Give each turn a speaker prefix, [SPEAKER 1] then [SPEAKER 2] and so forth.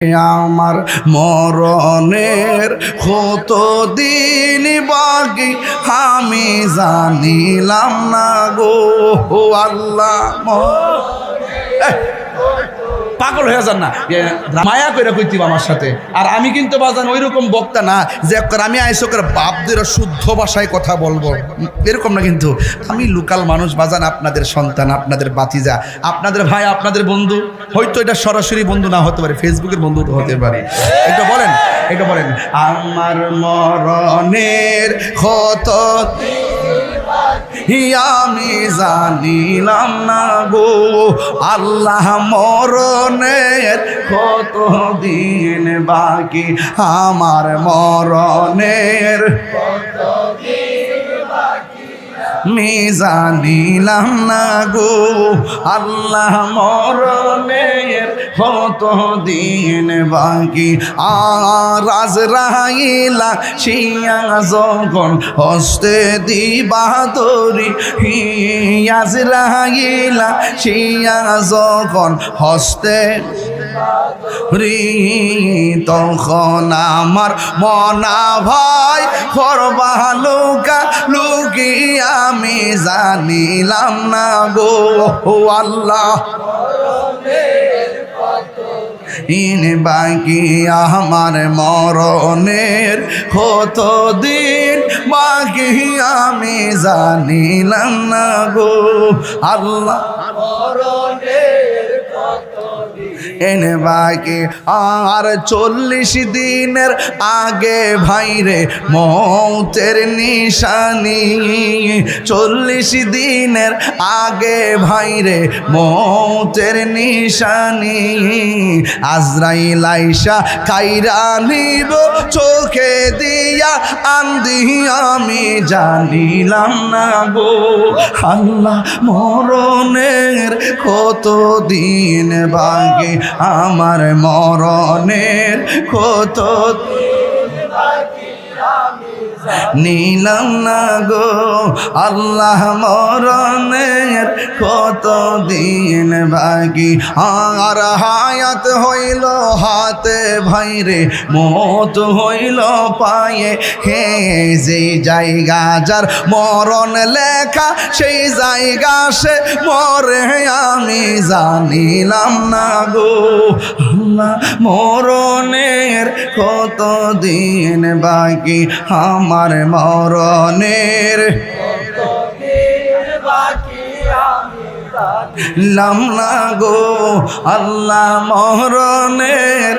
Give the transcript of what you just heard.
[SPEAKER 1] আমার মরণের কত দিন বাকি আমি জানিলাম না গো আল্লাহ। পাগল হয়ে যান না, মায়া করে কইতিব আমার সাথে। আর আমি কিন্তু বাজান ওই রকম বক্তা না যে আমি আইসো করে বাপদের শুদ্ধ ভাষায় কথা বলবো, এরকম না। কিন্তু আমি লোকাল মানুষ বাজান, আপনাদের সন্তান, আপনাদের বাতিজা, আপনাদের ভাই, আপনাদের বন্ধু। হয়তো এটা সরাসরি বন্ধু না হতে পারে, ফেসবুকের বন্ধু তো হতে পারে। এটা বলেন, এটা বলেন। আমার মরণের কত আমি জানিলাম না গো আল্লাহ, মরণের কত দিন বাকি আমার মরণের আমি জানিলাম না গো আল্লাহ, মরণের কত দিন বাকি। আর আজরাইলা শিয়া যখন হস্তে দিবা তরি, আজরাইলা শিয়া যখন হস্তে তখন আমার মনা ভাই করবা লুকা লুকি আমি জানিলাম না গো আল্লাহ, ইন বাকি আমার মরণের কত দিন বাকি আমি জানিলাম না গো আল্লাহ, এনে বাকি আর 40 দিনের আগে ভাইরে মৌতের নিশানি, 40 দিনের আগে ভাইরে মৌতের নিশানি। আজরাইল আইসা কাইরা নিব চোখে দিয়া আন্দি আমি জানিলাম না গো আল্লাহ, মরণের কত দিন বাকি আমার মরণের কত নিলাম না গো আল্লাহ, মরণের কত দিন বাকি। আর হায়াত হইল হাতে ভাইরে, মত হইল পায়ে, হে যে জায়গা যার মরণ লেখা সেই জায়গা সে মরে আমি জানিলাম না গো আল্লাহ, মরণের কত দিন বাকি আমার মরণের লাম না গো আল্লাহ, মরণের